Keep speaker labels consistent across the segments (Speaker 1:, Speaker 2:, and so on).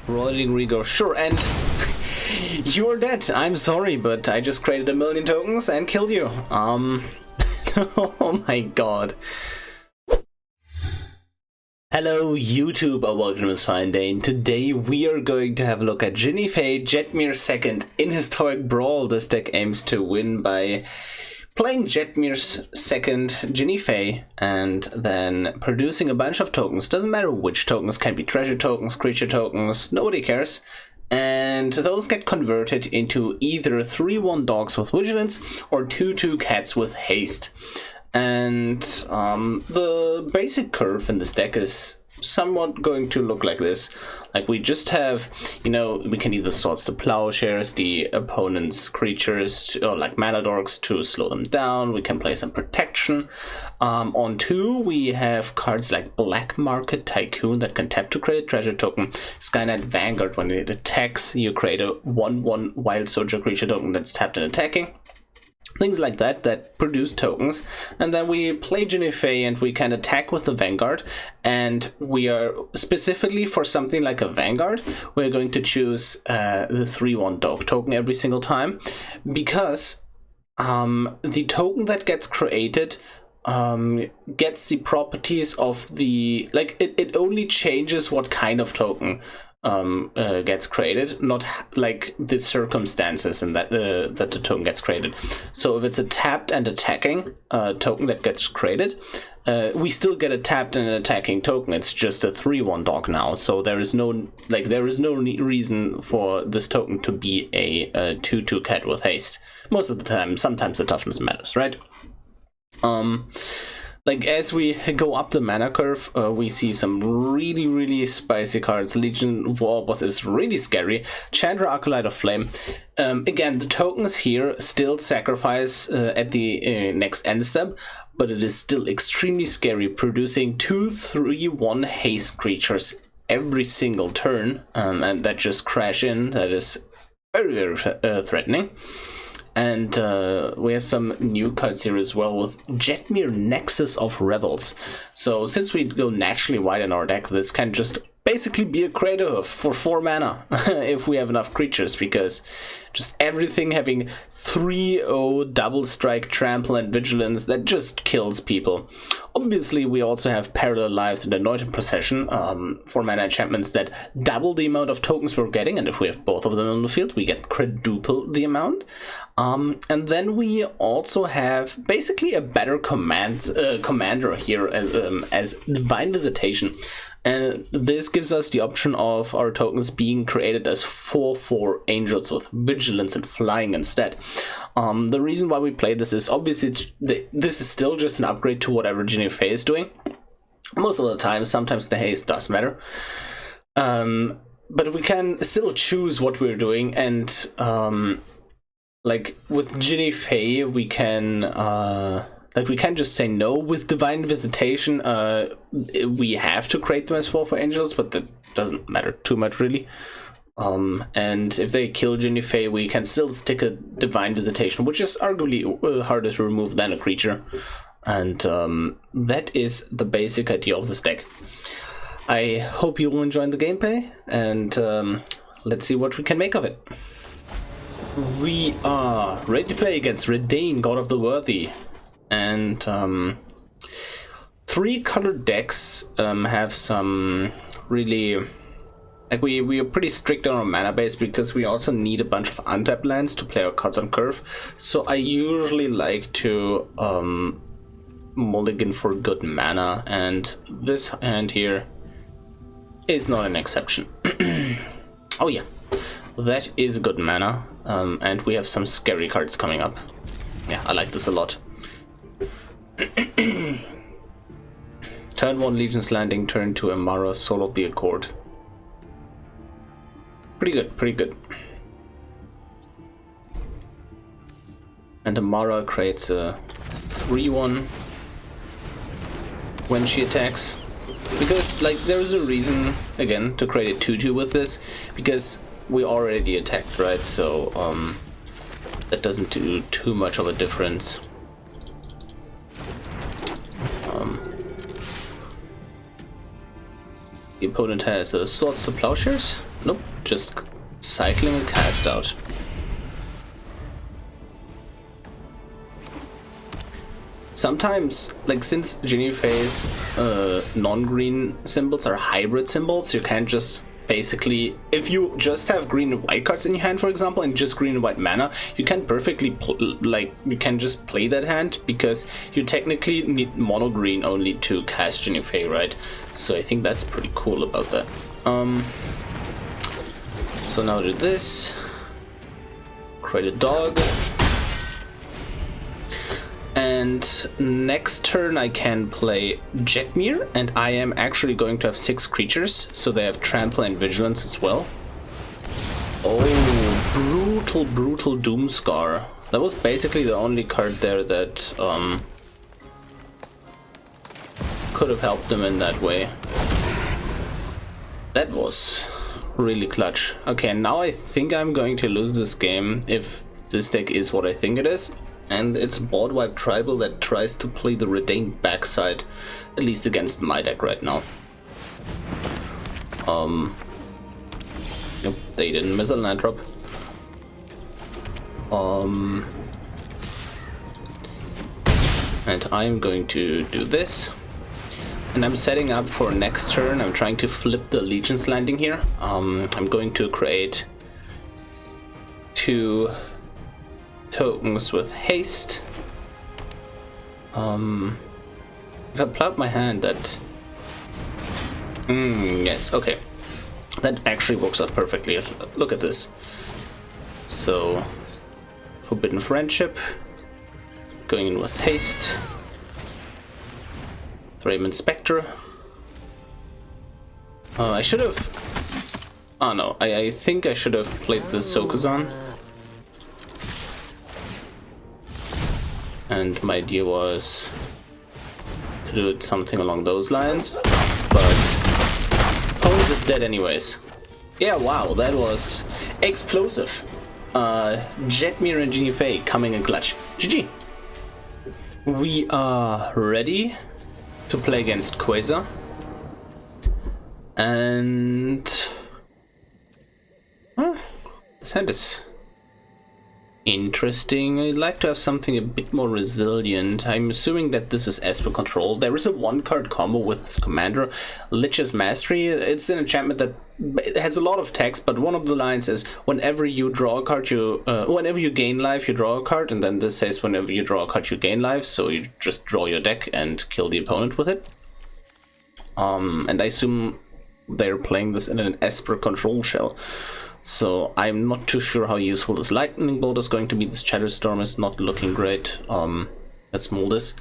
Speaker 1: Rolling Rigor, sure, and you're dead. I'm sorry, but I just created 1,000,000 tokens and killed you. Oh my god. Hello YouTube, welcome to this fine day, and today we are going to have a look at Jinnie Fay, Jetmir second in Historic Brawl. This deck aims to win by playing Jetmir's second Jinnie Fay and then producing a bunch of tokens. Doesn't matter which tokens, can be treasure tokens, creature tokens, nobody cares. And those get converted into either 3/1 dogs with vigilance or 2/2 cats with haste. And the basic curve in this deck is somewhat going to look like this. Like, we just have, you know, we can either source the Plowshares, the opponent's creatures, or like mana dorks to slow them down. We can play some protection. On 2, we have cards like Black Market Tycoon that can tap to create a treasure token. Skynight Vanguard, when it attacks, you create a 1/1 Wild Soldier creature token that's tapped and attacking. Things like that that produce tokens. And then we play Jinnie Fay and we can attack with the Vanguard, and we are specifically for something like a Vanguard, we're going to choose the 3/1 dog token every single time, because the token that gets created gets the properties of the, like, it only changes what kind of token gets created, not like the circumstances and that that the token gets created. So if it's a tapped and attacking token that gets created, we still get a tapped and attacking token. It's just a 3/1 dog now. So there is no reason for this token to be a 2/2 cat with haste. Most of the time, sometimes the toughness matters, right? Like, as we go up the mana curve, we see some really spicy cards. Legion War Boss is really scary. Chandra, Acolyte of Flame. Again, the tokens here still sacrifice at the next end step, but it is still extremely scary, producing 2/3/1 haste creatures every single turn, and that just crash in. That is very threatening. And we have some new cards here as well with Jetmir, Nexus of Rebels. So since we go naturally wide in our deck, this can just basically be a creator for 4 mana if we have enough creatures, because just everything having 3/0 double strike, trample and vigilance, that just kills people. Obviously we also have Parallel Lives and Anointed Procession, 4 mana enchantments that double the amount of tokens we're getting, and if we have both of them on the field we get quadruple the amount. And then we also have basically a better commander here as Divine Visitation. And this gives us the option of our tokens being created as 4/4 angels with vigilance and flying instead. The reason why we play this is obviously this is still just an upgrade to whatever Jinnie Fay is doing. Most of the time, sometimes the haste does matter. But we can still choose what we're doing, and like with Jinnie Fay, we can we can't just say no. With Divine Visitation, we have to create them as 4/4 angels, but that doesn't matter too much really. And if they kill Jinnie Fay, we can still stick a Divine Visitation, which is arguably harder to remove than a creature. And that is the basic idea of this deck. I hope you will enjoy the gameplay, and let's see what we can make of it. We are ready to play against Redain, God of the Worthy. And 3 colored decks have some really, like, we are pretty strict on our mana base because we also need a bunch of untapped lands to play our cards on curve. So I usually like to mulligan for good mana, and this hand here is not an exception. Oh yeah, that is good mana, and we have some scary cards coming up. Yeah, I like this a lot. Turn 1 Legion's Landing, turn 2 Emeria, Soul of the Accord. Pretty good, pretty good. And Emeria creates a 3/1 when she attacks. Because, like, there's a reason, again, to create a 2/2 with this, because we already attacked, right? So, that doesn't do too much of a difference. The opponent has a Swords to Plowshares. Nope, just cycling a cast out. Sometimes, like since Jinnie Fay's non-green symbols are hybrid symbols, you can't just basically, if you just have green and white cards in your hand, for example, and just green and white mana, you can perfectly you can just play that hand because you technically need mono green only to cast Jinnie Fay, right? So I think that's pretty cool about that. So now do this, create a dog. And next turn I can play Jetmir, and I am actually going to have 6 creatures, so they have Trample and Vigilance as well. Oh, brutal Doomscar. That was basically the only card there that could have helped them in that way. That was really clutch. Okay, now I think I'm going to lose this game if this deck is what I think it is. And it's board wipe tribal that tries to play the Redained backside, at least against my deck right now. Yep, they didn't miss a land drop. And I'm going to do this. And I'm setting up for next turn. I'm trying to flip the Legion's Landing here. I'm going to create 2 tokens with haste. If I plug my hand, that yes, okay, that actually works out perfectly. Look at this. So Forbidden Friendship, going in with haste, Thraben Inspector. I should have, oh no, I think I should have played the Sokuzan. And my idea was to do something along those lines, but opponent is dead anyways. Yeah, wow, that was explosive. Jetmir and Jinnie Fay coming in clutch. GG. We are ready to play against Quasar. And this hand is interesting. I'd like to have something a bit more resilient. I'm assuming that this is Esper control. There is a 1-card combo with this commander, Lich's Mastery. It's an enchantment that has a lot of text, but one of the lines is whenever you draw a card, whenever you gain life, you draw a card, and then this says whenever you draw a card, you gain life. So you just draw your deck and kill the opponent with it. And I assume they're playing this in an Esper control shell. So I'm not too sure how useful this lightning bolt is going to be. This Shatterstorm is not looking great. Let's mold this.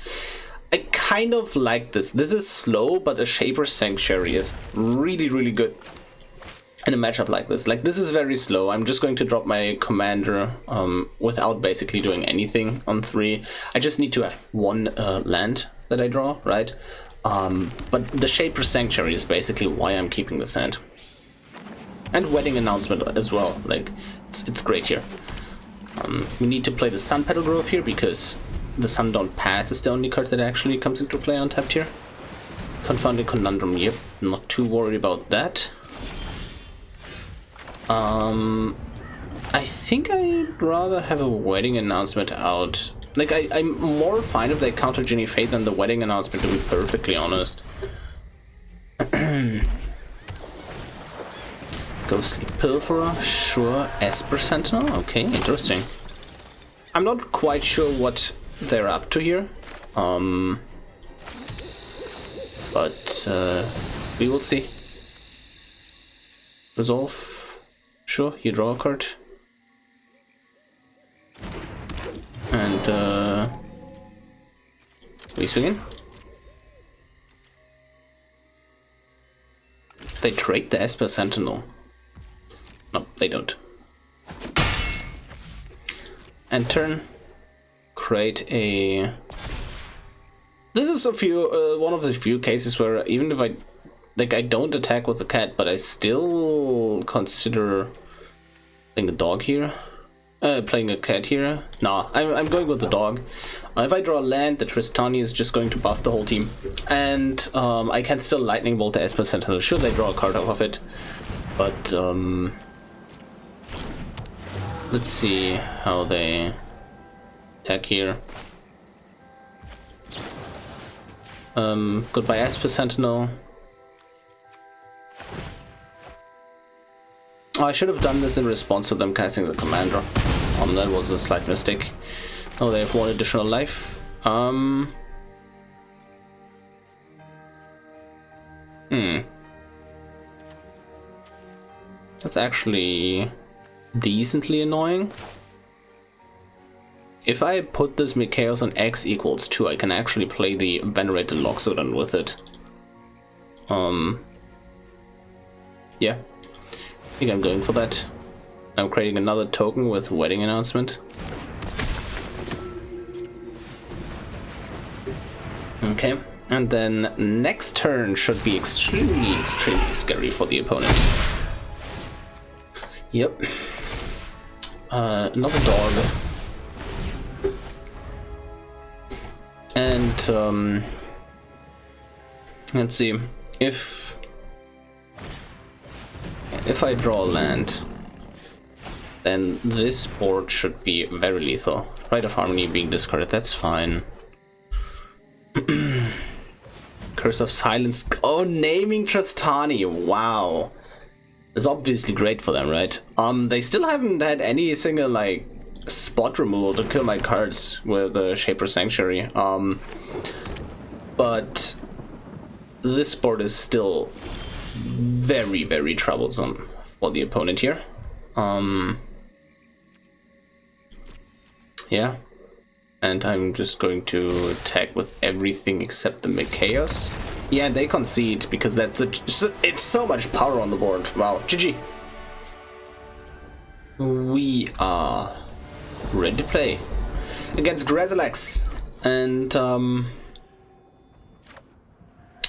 Speaker 1: I kind of like this. This is slow, but a Shaper's Sanctuary is really good in a matchup like this. Like, this is very slow. I'm just going to drop my commander without basically doing anything on 3. I just need to have 1 land that I draw, right? But the Shaper's Sanctuary is basically why I'm keeping this hand. And Wedding Announcement as well, like, it's great here. We need to play the Sun Petal Grove here because the Sundown Pass is the only card that actually comes into play on tapped here. Confounded Conundrum, yep, not too worried about that. I think I'd rather have a Wedding Announcement out. Like, I'm more fine if they counter Jinnie Fay than the Wedding Announcement, to be perfectly honest. Ghostly Pilferer, sure. Esper Sentinel, okay, interesting. I'm not quite sure what they're up to here, but we will see. Resolve, sure, you draw a card. And we swing in. They trade the Esper Sentinel. No, they don't. And turn. Create a... This is one of the few cases where even if I don't attack with the cat, but I still consider playing a dog here. Playing a cat here. Nah, I'm going with the dog. If I draw a land, the Tristani is just going to buff the whole team. And I can still Lightning Bolt the Esper Sentinel should they draw a card off of it. But let's see how they attack here. Goodbye Esper Sentinel. Oh, I should have done this in response to them casting the commander. That was a slight mistake. Oh, they have one additional life. That's actually decently annoying. If I put this Mikaos on X equals 2, I can actually play the Venerated Loxodon with it. Yeah. I think I'm going for that. I'm creating another token with wedding announcement. Okay, and then next turn should be extremely scary for the opponent. Yep. Another dog. And let's see, if I draw a land, then this board should be very lethal. Rite of Harmony being discarded, that's fine. Curse of Silence. Oh, naming Trastani. Wow. It's obviously great for them, right? They still haven't had any single, like, spot removal to kill my cards with the Shaper Sanctuary. But this board is still very, very troublesome for the opponent here. Yeah. And I'm just going to attack with everything except the Mikaos. Yeah, they concede because that's it's so much power on the board. Wow, GG. We are ready to play against Grazilex. And oh,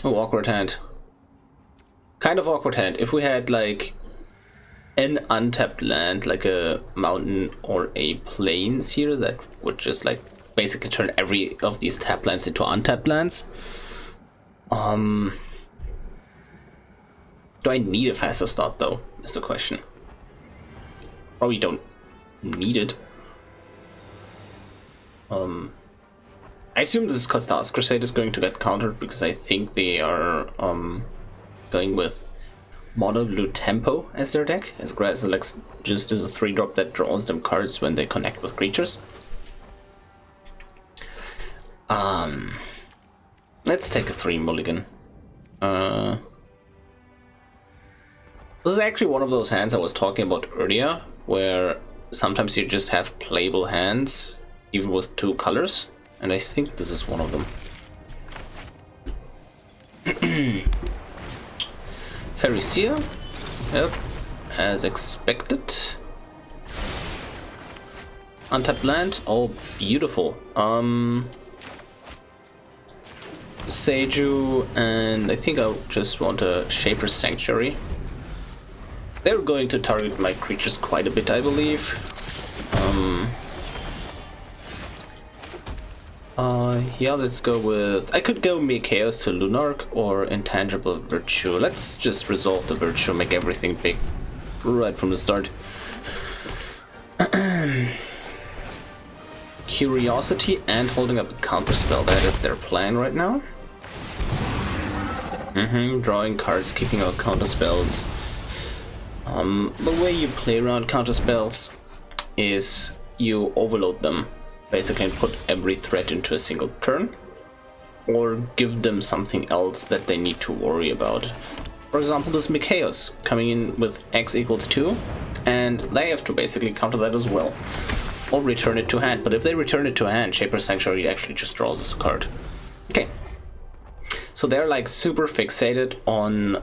Speaker 1: awkward hand. Kind of awkward hand. If we had like an untapped land, like a mountain or a plains here, that would just like basically turn every of these tapped lands into untapped lands. Do I need a faster start though, is the question. Probably don't need it. I assume this Cathar's Crusade is going to get countered because I think they are going with Mono Blue Tempo as their deck, as Grazilex just is a 3-drop that draws them cards when they connect with creatures. Let's take a 3 mulligan. This is actually one of those hands I was talking about earlier, where sometimes you just have playable hands, even with 2 colors, and I think this is one of them. Pharisee, yep, as expected. Untapped land, oh, beautiful. Boseiju, and I think I just want a Shaper Sanctuary. They're going to target my creatures quite a bit, I believe. Yeah, let's go with... I could go Mikaos to Lunarch or Intangible Virtue. Let's just resolve the Virtue, make everything big right from the start. Curiosity and holding up a counterspell, that is their plan right now. Drawing cards, keeping out counterspells. The way you play around counterspells is you overload them, basically, and put every threat into a single turn, or give them something else that they need to worry about. For example, this Mikaos coming in with X equals 2, and they have to basically counter that as well, or return it to hand. But if they return it to hand, Shaper Sanctuary actually just draws us a card. Okay. So they're like super fixated on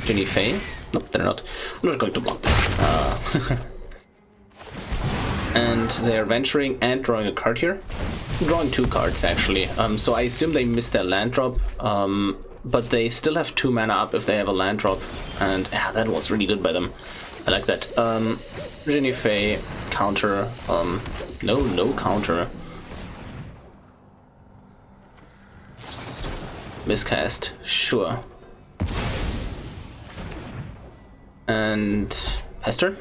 Speaker 1: Jinnie Fay. Nope, they're not. I'm not going to block this. And they're venturing and drawing a card here. Drawing 2 cards actually. So I assume they missed their land drop. But they still have 2 mana up if they have a land drop. And yeah, that was really good by them. I like that. Jinnie Fay, counter. No counter. miscast, sure. And Pester.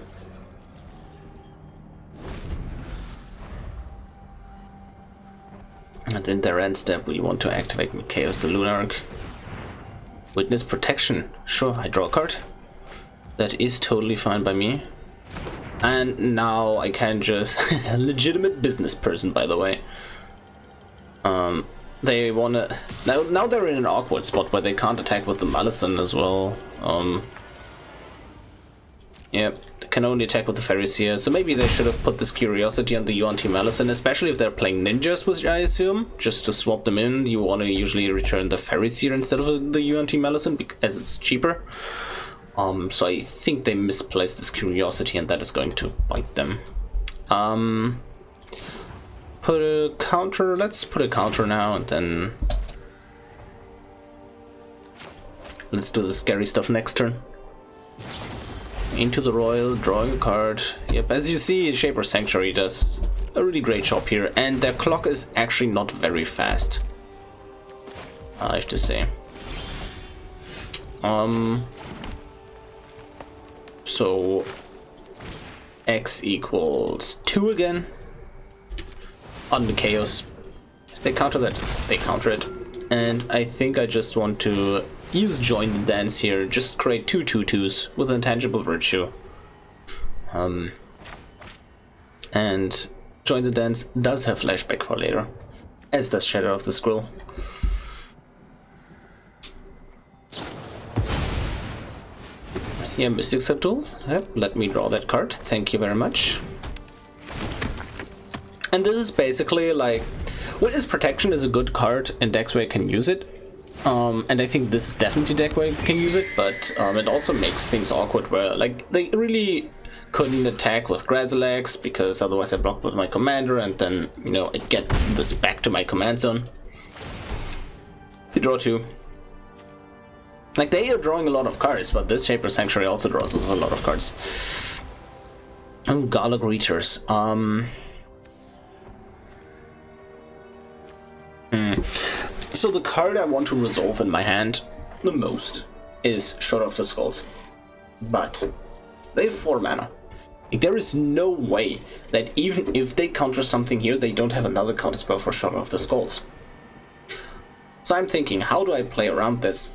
Speaker 1: And in their end step, we want to activate Chaos the Lunarch. Witness Protection. Sure, I draw a card. That is totally fine by me. And now I can just... a legitimate business person, by the way. They wanna... Now they're in an awkward spot where they can't attack with the Malison as well. Yep, they can only attack with the Pharisee, so maybe they should have put this Curiosity on the UNT Malison, especially if they're playing ninjas, which I assume. Just to swap them in, you want to usually return the Pharisee instead of the UNT Malison, as it's cheaper. So I think they misplaced this Curiosity, and that is going to bite them. Put a counter, let's put a counter now, and then... let's do the scary stuff next turn. Into the Royal, drawing a card. Yep, as you see, Shaper Sanctuary does a really great job here, and their clock is actually not very fast, I have to say. So X equals 2 again on the Chaos. They counter that, they counter it, and I think I just want to use Join the Dance here, just create 2 2/2s with Intangible Virtue. And Join the Dance does have flashback for later, as does Shadow of the Scroll. Yeah, Mystic Subtool. Yep, let me draw that card. Thank you very much. And this is basically like... Witness Protection is a good card in decks where you can use it. And I think this is definitely a deck where you can use it, but it also makes things awkward where, like, they really couldn't attack with Grazilax because otherwise I block with my commander and then, you know, I get this back to my command zone. They draw 2. Like, they are drawing a lot of cards, but this Shaper Sanctuary also draws a lot of cards. Oh, Gala Greeters. So the card I want to resolve in my hand the most is Shadow of the Skulls. But they have 4 mana. Like, there is no way that even if they counter something here, they don't have another counterspell for Shadow of the Skulls. So I'm thinking, how do I play around this?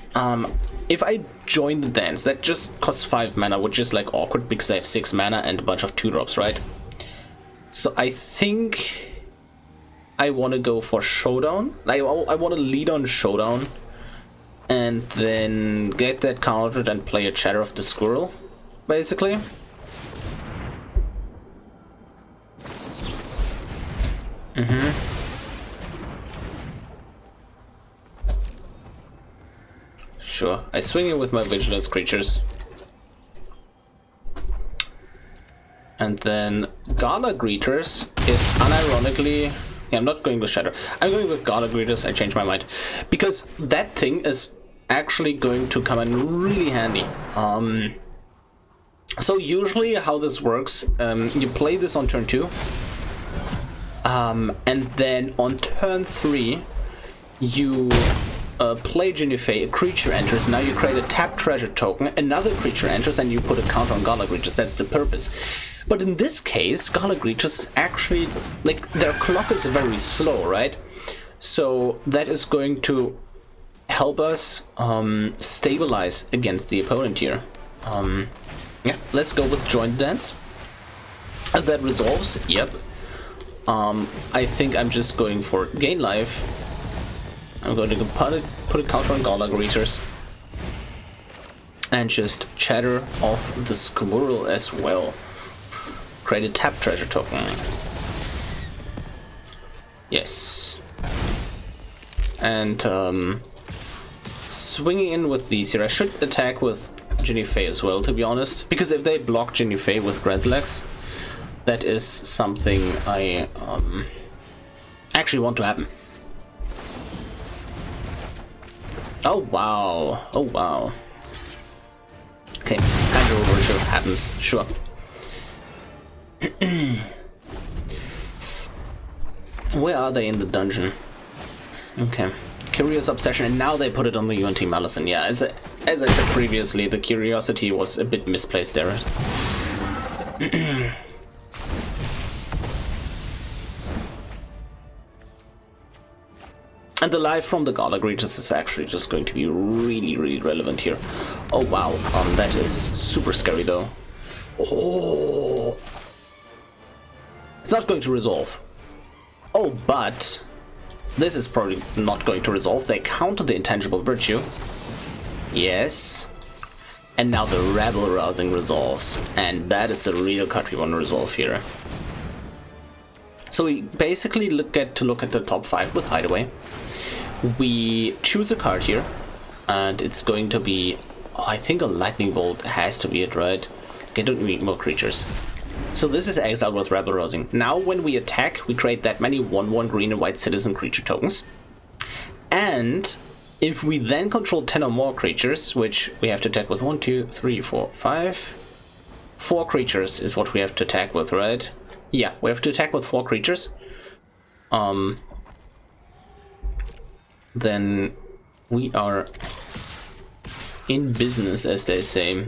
Speaker 1: If I join the dance, that just costs 5 mana, which is like awkward because I have 6 mana and a bunch of 2-drops, right? So I think I want to go for Showdown. I want to lead on Showdown and then get that countered and play a Shadow of the Squirrel, basically. Sure, I swing it with my Vigilance creatures. And then Gala Greeters is unironically... Yeah, I'm not going with Shatter. I'm going with Gala Greeters. I changed my mind. Because that thing is actually going to come in really handy. So usually how this works, you play this on turn 2. And then on turn 3, you play Jinnie Fay, a creature enters, now you create a tapped treasure token, another creature enters, and you put a counter on Gala Greeters. That's the purpose. But in this case, Gala Greeters actually, like, their clock is very slow, right? So that is going to help us stabilize against the opponent here. Yeah, let's go with Join the Dance. And that resolves, yep. I think I'm just going for gain life. I'm going to put a counter on Gala Greeters. And just Chatter off the Squirrel as well. Create a tap treasure token. Yes. And swinging in with these here. I should attack with Jinnie Fay as well, to be honest. Because if they block Jinnie Fay with Grazilax, that is something I actually want to happen. Oh wow. Oh wow. Okay, Hydro Virtue happens, sure. Where are they in the dungeon? Okay, Curious Obsession, and now they put it on the UNT Malison. Yeah, as I said previously, the curiosity was a bit misplaced there. And the life from the Gala Greeters is actually just going to be really, really relevant here. Oh wow, that is super scary though. Oh, it's not going to resolve. Oh, but this is probably not going to resolve. They counter the Intangible Virtue. Yes. And now the Rabble Rousing resolves. And that is the real card we want to resolve here. So we basically get to look at the top 5 with Hideaway. We choose a card here. And it's going to be... Oh, I think a Lightning Bolt has to be it, right? Okay, don't need more creatures. So this is exiled with Rabble Rousing. Now when we attack, we create that many 1/1 green and white citizen creature tokens. And if we then control 10 or more creatures, which we have to attack with 1, 2, 3, 4, 5. 4 creatures is what we have to attack with, right? Yeah, we have to attack with 4 creatures. Then we are in business, as they say.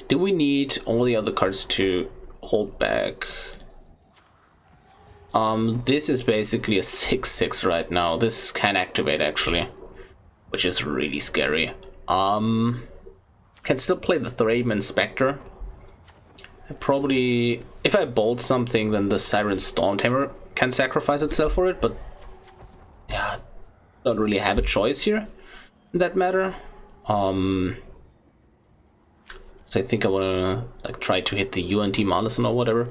Speaker 1: Do we need all the other cards to hold back? This is basically a 6/6 right now. This can activate actually, which is really scary. Can still play the Thraben Inspector. Probably, if I bolt something, then the Siren Stormtamer can sacrifice itself for it, but yeah, don't really have a choice here in that matter. So I think I wanna like try to hit the UNT Malison or whatever.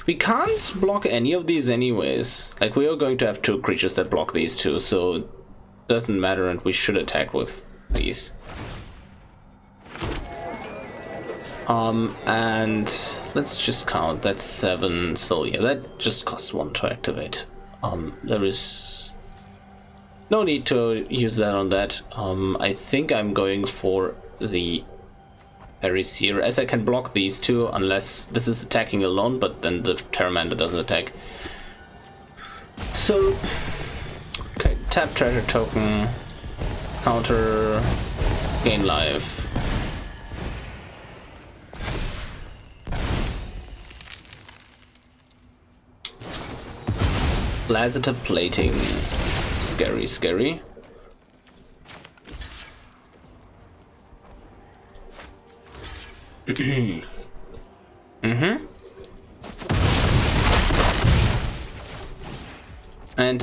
Speaker 1: We can't block any of these anyways. Like, we are going to have 2 creatures that block these 2, so it doesn't matter, and we should attack with these. And let's just count. That's 7. So yeah, that just costs 1 to activate. There is no need to use that on that. I think I'm going for the Paris here, as I can block these 2 unless this is attacking alone, but then the Pteramander doesn't attack. So, okay, tap treasure token, counter, gain life. Lassiter plating. Scary, scary. And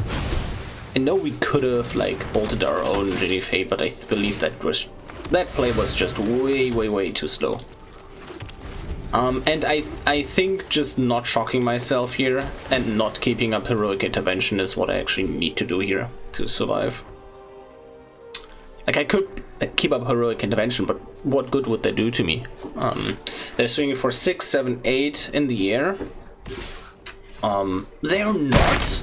Speaker 1: I know we could have like bolted our own Jinnie Fay, but I believe that play was just way too slow. And I think just not shocking myself here and not keeping up Heroic Intervention is what I actually need to do here to survive. Like, I could keep up Heroic Intervention, but what good would they do to me? They're swinging for 6, 7, 8 in the air. They're not.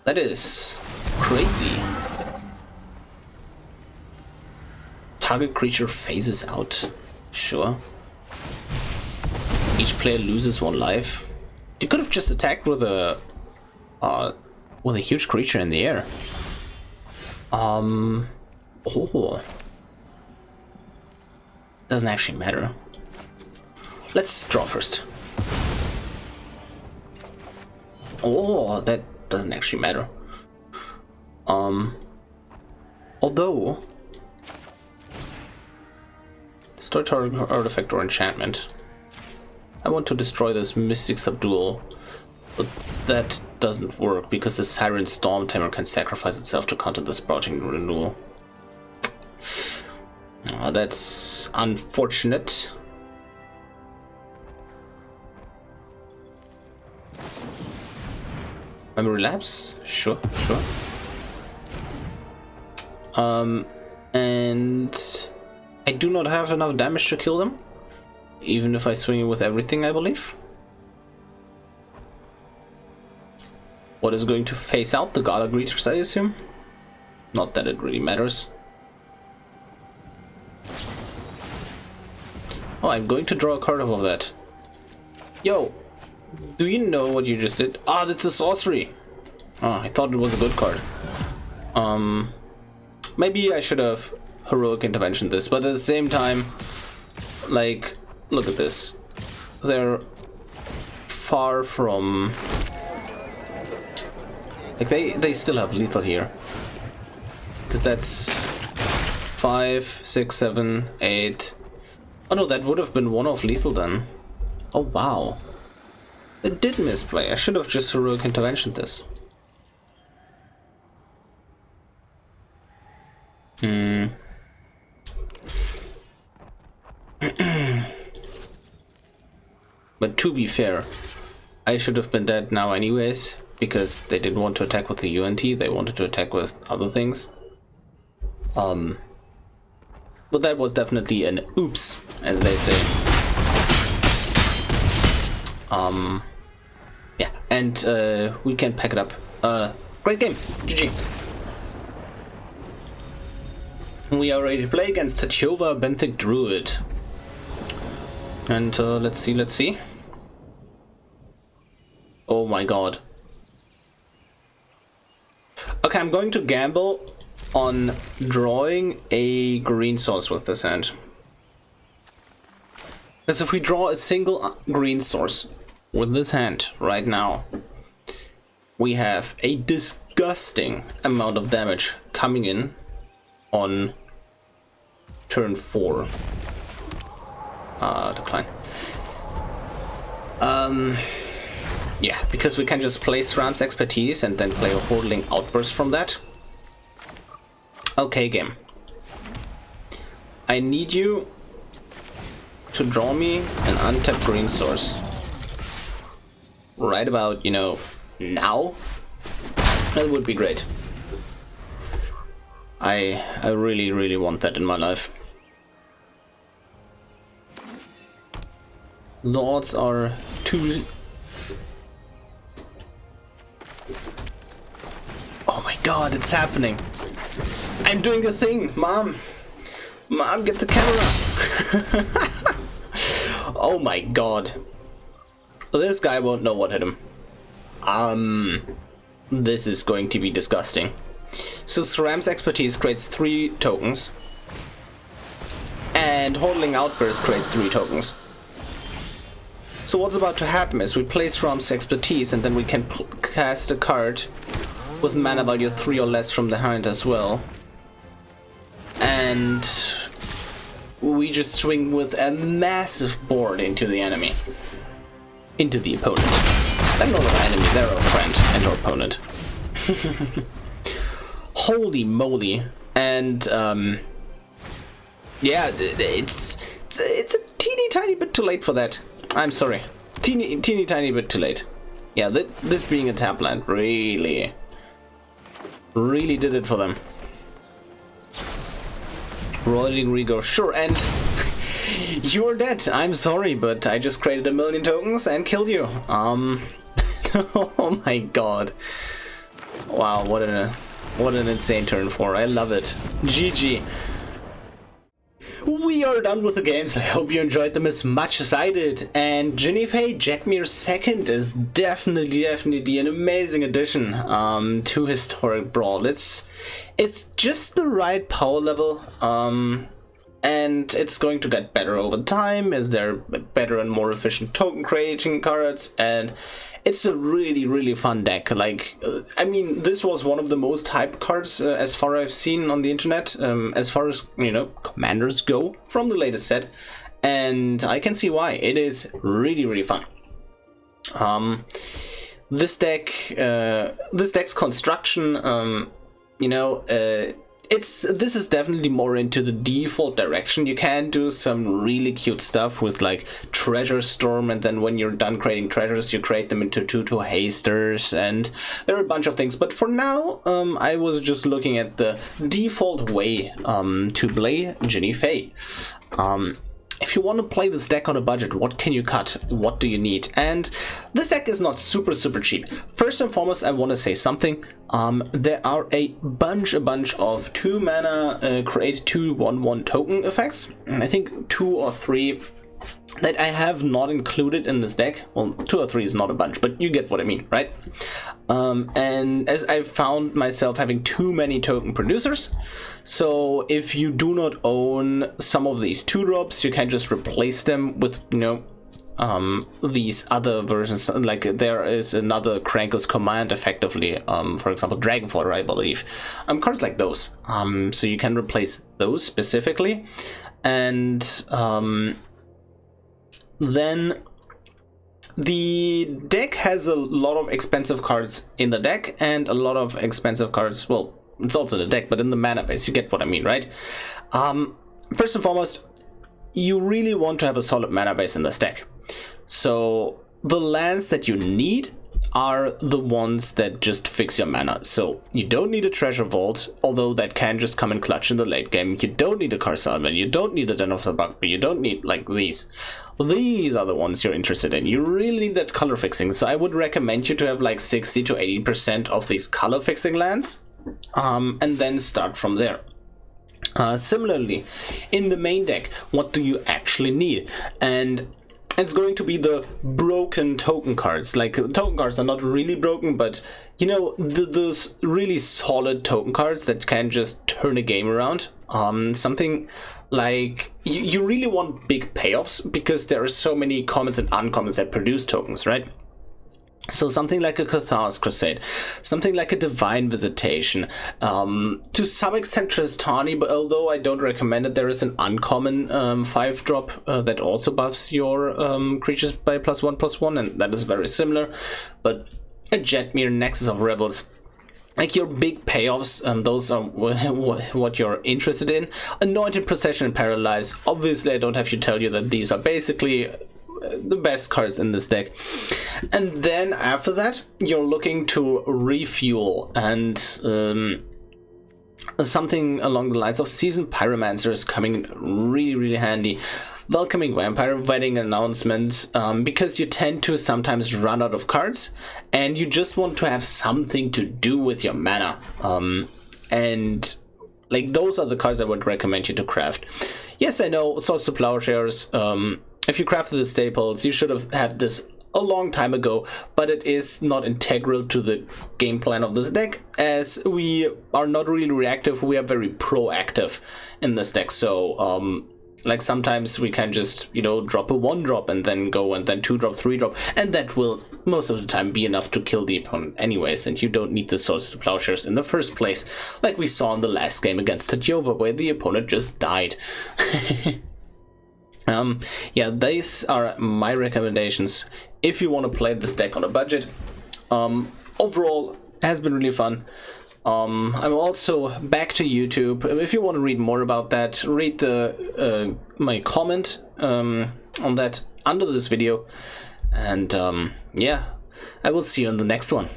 Speaker 1: That is crazy. Target creature phases out. Sure. Each player loses 1 life. You could have just attacked with a huge creature in the air. Oh, doesn't actually matter. Let's draw first. Oh, that doesn't actually matter. Although destroy target artifact or enchantment. I want to destroy this Mystic Subdual, but that doesn't work because the Siren Stormtamer can sacrifice itself to counter the Sprouting Renewal. That's unfortunate. Memory Lapse? Sure. And I do not have enough damage to kill them. Even if I swing it with everything, I believe. What is going to face out the Gala Greeters, I assume? Not that it really matters. Oh, I'm going to draw a card off of that. Yo, Do you know what you just did? Ah, that's a sorcery. Oh, I thought it was a good card. Maybe I should have heroic intervention this, but at the same time, like, look at this. They're far from... Like, they still have lethal here. Because that's 5, 6, 7, 8... Oh no, that would have been one off lethal then. Oh wow. It did misplay. I should have just heroic intervention this. But to be fair, I should have been dead now anyways, because they didn't want to attack with the UNT, they wanted to attack with other things. But that was definitely an oops, as they say. Yeah, and we can pack it up. Great game, GG. We are ready to play against Tachova Benthic Druid. And let's see. Oh my god. Okay, I'm going to gamble on drawing a green source with this hand. Because if we draw a single green source with this hand right now, we have a disgusting amount of damage coming in on turn 4. Decline. Yeah, because we can just play Sram's Expertise and then play a Hordeling Outburst from that. Okay, game. I need you to draw me an untapped green source. Right about, you know, now. That would be great. I really, really want that in my life. The odds are too... Oh my god, it's happening. I'm doing a thing, Mom. Mom, get the camera. Oh my god. This guy won't know what hit him. This is going to be disgusting. So Sram's Expertise creates 3 tokens. And Hordeling Outburst creates 3 tokens. So what's about to happen is we play Sram's Expertise and then we can cast a card with mana value 3 or less from the hand as well. And we just swing with a massive board into the enemy. Into the opponent. They're not our enemy, they're our friend and our opponent. Holy moly. And yeah, it's a teeny tiny bit too late for that. I'm sorry. Teeny tiny bit too late. Yeah, this being a tap land really did it for them. Rolling Rigor, sure, and you're dead. I'm sorry, but I just created 1,000,000 tokens and killed you. Oh my god. Wow, what an insane turn 4. I love it. GG. We are done with the games. I hope you enjoyed them as much as I did. And Jinnie Fay Jetmir 2nd is definitely an amazing addition to historic Brawl. It's just the right power level, and it's going to get better over time as there are better and more efficient token creating cards, and it's a really fun deck. Like, I mean, this was one of the most hyped cards as far as I've seen on the internet, as far as, you know, commanders go from the latest set, and I can see why. It is really fun. This deck's construction, you know, this is definitely more into the default direction. You can do some really cute stuff with like Treasure Storm, and then when you're done creating treasures, you create them into 2/2 hasters, and there are a bunch of things. But for now, I was just looking at the default way to play Jinnie Fay. If you want to play this deck on a budget, what can you cut? What do you need? And this deck is not super cheap. First and foremost, I want to say something. There are a bunch of 2 mana create 2/1/1 token effects. I think 2 or 3 that I have not included in this deck. Well, 2 or 3 is not a bunch, but you get what I mean, right? And as I found myself having too many token producers, so if you do not own some of these 2-drops, you can just replace them with, you know, these other versions. Like there is another Krenko's Command, effectively, for example, Dragonfodder, I believe. Cards like those. So you can replace those specifically, and then the deck has a lot of expensive cards in the deck and a lot of expensive cards. Well, it's also the deck, but in the mana base. You get what I mean, right? First and foremost, you really want to have a solid mana base in this deck. So the lands that you need are the ones that just fix your mana. So you don't need a Treasure Vault, although that can just come in clutch in the late game. You don't need a Karsalman, you don't need a Den of the Bugbear, you don't need like these. These are the ones you're interested in. You really need that color fixing. So I would recommend you to have like 60 to 80% of these color fixing lands, and then start from there. Similarly, in the main deck, what do you actually need? And it's going to be the broken token cards. Like, token cards are not really broken, but you know, those really solid token cards that can just turn a game around. Something like, you really want big payoffs, because there are so many commons and uncommons that produce tokens, right? So something like a Cathar's Crusade, something like a Divine Visitation, to some extent Tristani, but although I don't recommend it, there is an uncommon 5-drop that also buffs your creatures by +1/+1, and that is very similar. But a Jetmir, Nexus of Rebels, like your big payoffs, those are what you're interested in. Anointed Procession and Paralyze, obviously I don't have to tell you that these are basically the best cards in this deck. And then after that, you're looking to refuel, and something along the lines of Seasoned Pyromancer is coming really handy. Welcoming Vampire Wedding announcements, because you tend to sometimes run out of cards and you just want to have something to do with your mana, and like those are the cards I would recommend you to craft. Yes, I know, Source to Plowshares, if you crafted the staples, you should have had this a long time ago, but it is not integral to the game plan of this deck, as we are not really reactive, we are very proactive in this deck. So like sometimes we can just, you know, drop a 1-drop and then go, and then 2-drop, 3-drop, and that will most of the time be enough to kill the opponent anyways, and you don't need the Swords to Plowshares in the first place, like we saw in the last game against Tadjova, where the opponent just died. Yeah, these are my recommendations if you want to play this deck on a budget. Overall, it has been really fun. I'm also back to YouTube. If you want to read more about that, read the my comment on that under this video. And yeah, I will see you in the next one.